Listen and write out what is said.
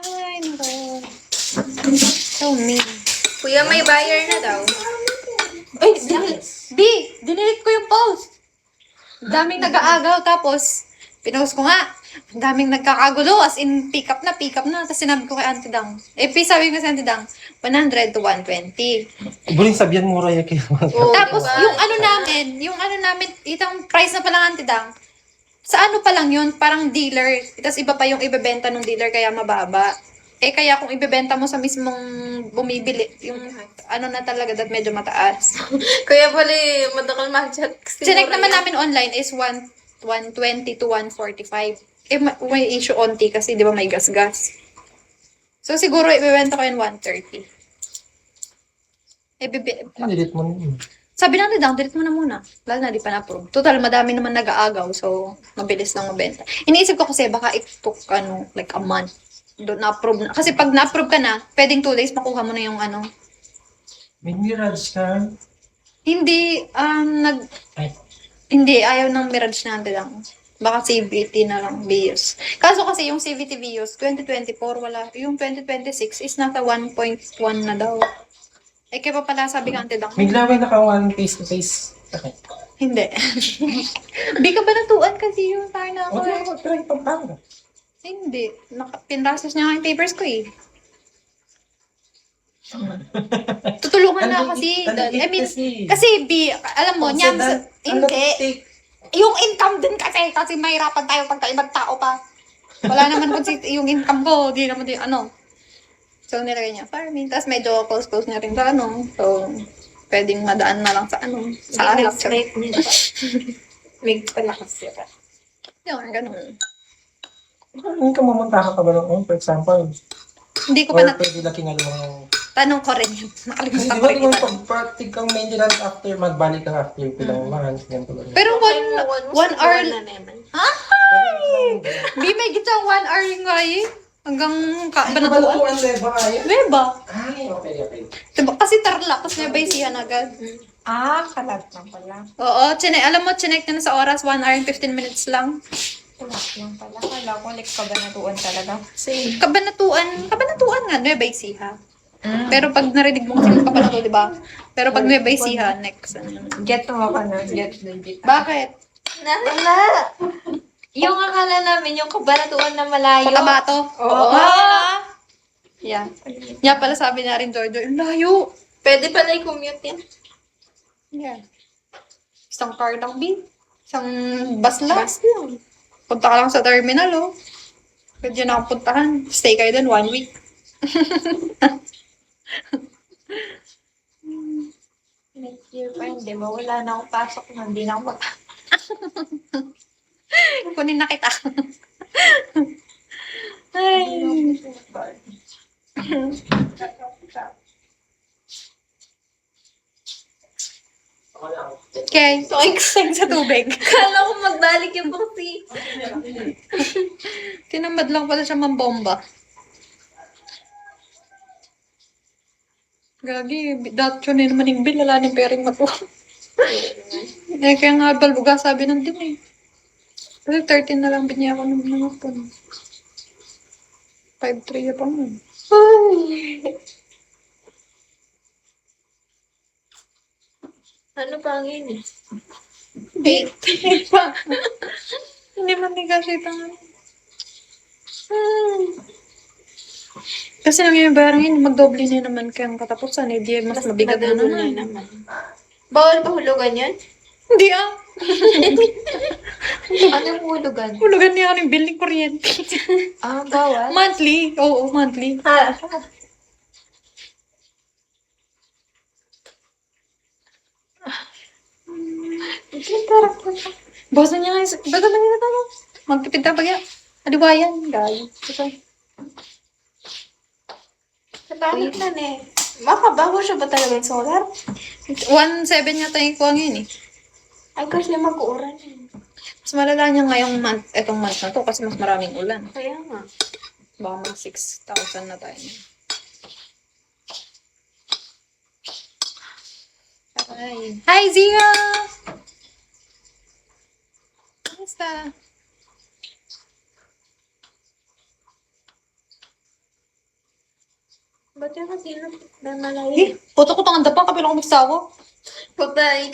Ay, nako. So mean. Kuya, may buyer na daw. Ay, dinilit ko yung post. Daming nag-aagaw, tapos pinost ko nga. Daming nagkakagulo, as in pick up na. Tapos sinabi ko kay Auntie Dang. Sabi ko sa Auntie Dang, 100 to 120. Buling sabihan mo, Raya, kayo. Tapos, diba? yung ano namin, itang price na palang Auntie Dang, sa ano pa lang yun, parang dealer. Tapos iba pa yung ibebenta ng dealer, kaya mababa. Kaya kung ibebenta mo sa mismong bumibili, yung ano na talaga, that medyo mataas. Kuya pala, madakal mahal-chat. Chinek naman namin online is 120 to 145. May issue onti kasi, di ba, may gas-gas. So, siguro, ibebenta ko yun 130. Delete mo na yun. Sabi na Dang, delete mo na muna. Lalo na, di pa na-approve. Total, madami naman nag-aagaw, so, mabilis lang mabenta. Iniisip ko kasi, baka it took, like a month. Doon na-approve na. Kasi pag na-approve ka na, pwedeng 2 days makuha mo na yung ano. May Mirage ka. Hindi, Ay. hindi, ayaw ng Mirage na lang. Baka CVT na lang, Vios. Kaso kasi yung CVT Vios, 2024, wala. Yung 2026 is nasa 1.1 na daw. Kaya pa pala sabi ka, Ante Dang. May laway na ka face-to-face. Okay. Hindi. Hindi ka ba natuan kasi yung tayo na ako Okay, eh. try Pampanga. Hindi. Pinrasos niya nga yung papers ko eh. Tutulungan na kasi. I mean, kasi alam mo, niya, hindi. Yung income din kasi mahirapan tayo pagka ibang tao pa. Wala naman kung yung income ko, di naman din ano. So, nilagay niya farming. Tapos medyo close na rin sa ano. So, pwedeng madaan na lang sa ano. Sa alak. Snake niya pa. May palakas siya pa. Yung ganun. Hindi ka mamuntahan ka ba ng for example? Hindi ko Or pa pwede laki nga lumang... tanong ko rin yun. Nakalimutan Di ko ba rin naman itanong. pag-practical maintenance after magbalik ka after pilang months, ganito ba? Pero one hour. na naman. Ay! Di may gitang 1 hour yung nga eh. Hanggang banatuan. Banatuan leba kaya? Diba? Ay, okay. Diba? Kasi tarla, tapos may baysihan agad. Kalat na pala. Oo, alam mo, chinek na sa oras, 1 hour and 15 minutes lang. Kalat lang pala. Kala ko, like, kabanatuan talaga. Same. Kabanatuan nga, may baysiha. Pero pag narinig mo kasi kapanato, di ba? Pero pag may baysiha, next. Get mo ka na. Get legit. Bakit? Wala. Yung akala namin, yung kabanatuan na malayo. Cotabato? Oo. Yeah. Yeah, pala sabi na rin, Jojo, yung layo. Pwede pala i-commute yan. Yeah. Isang car lang, B. Isang bus lang. Bus lang. Punta ka lang sa terminal, oh. Pwede na akong puntahan. Stay kayo dun 1 week. Next year pa, hindi ba? Wala na akong pasok na. Hindi na ako Kunin na kita. Ay. Okay, so excited sa tubig. Kala ko magbalik yung boxy. Tinamad lang pala siya mambomba. Gagi, dat yun naman yung bill, wala nang pering matuwa. Kaya nga balbuga sabi ng din eh. Kasi 13 na lang binya ako ng mga po. 5-3 pa mo. Ano pa ang ini? 8 pa. Hindi man ni kasi tangan. Kasi nang yung barang yun, magdoble na naman kayang katapusan. Hindi mas mabigat na naman. Bawal ba hulugan yun? Hindi ah. Ano yung hulugan? Hulugan niya ka ng bill ng kuryente. Bawal? Monthly. Oo, monthly. Basta niya nga, basta na niya tayo. Magpipid na bagya. Adiwayan, guys. Sa bakit na eh? Makabago siya ba talaga yung solar? 1.7 yata yung kuha ngayon eh. Ay, kasi mag-uuran eh. Mas malala niya ngayong month, etong month na to kasi mas maraming ulan. Kaya nga. Baka mga 6,000 na tayo. Hi, Zia! Kamusta? Ba't yung kasi may malayo? Puto ko tanganda pa, kapila ko magsawa. Puta,